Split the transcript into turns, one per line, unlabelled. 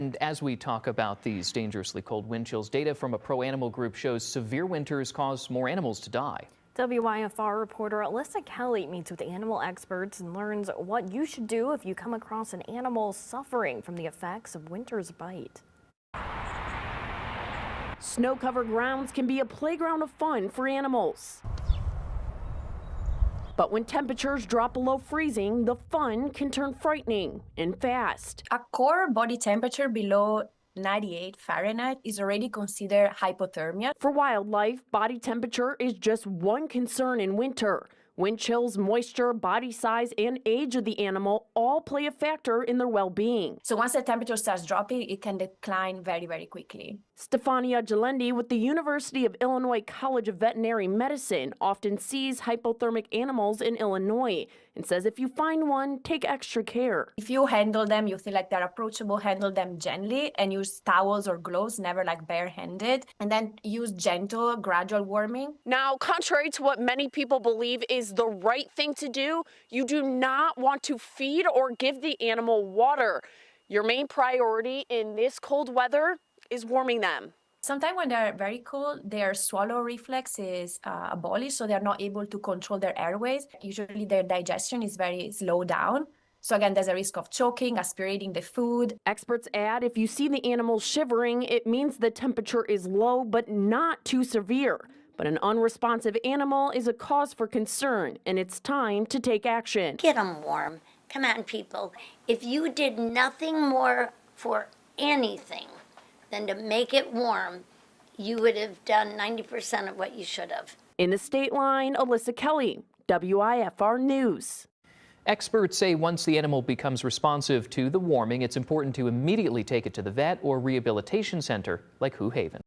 And as we talk about these dangerously cold wind chills, data from a pro-animal group shows severe winters cause more animals to die.
WIFR reporter Alyssa Kelly meets with animal experts and learns what you should do if you come across an animal suffering from the effects of winter's bite.
Snow-covered grounds can be a playground of fun for animals. But when temperatures drop below freezing, the fun can turn frightening and fast.
A core body temperature below 98 Fahrenheit is already considered hypothermia.
For wildlife, body temperature is just one concern in winter. Wind chills, moisture, body size, and age of the animal all play a factor in their well-being.
So once the temperature starts dropping, it can decline very, very quickly.
Stefania Gelendi with the University of Illinois College of Veterinary Medicine often sees hypothermic animals in Illinois and says if you find one, take extra care.
If you handle them, you feel like they're approachable, handle them gently and use towels or gloves, never like barehanded, and then use gentle, gradual warming.
Now, contrary to what many people believe is the right thing to do, you do not want to feed or give the animal water. Your main priority in this cold weather is warming them.
Sometimes when they're very cold, their swallow reflex is abolished, so they're not able to control their airways. Usually their digestion is very slowed down. So again, there's a risk of choking, aspirating the food.
Experts add if you see the animal shivering, it means the temperature is low but not too severe. But an unresponsive animal is a cause for concern, and it's time to take action.
Get them warm. Come on, people. If you did nothing more for anything than to make it warm, you would have done 90% of what you should have.
In the state line, Alyssa Kelly, WIFR News.
Experts say once the animal becomes responsive to the warming, it's important to immediately take it to the vet or rehabilitation center like Hoo Haven.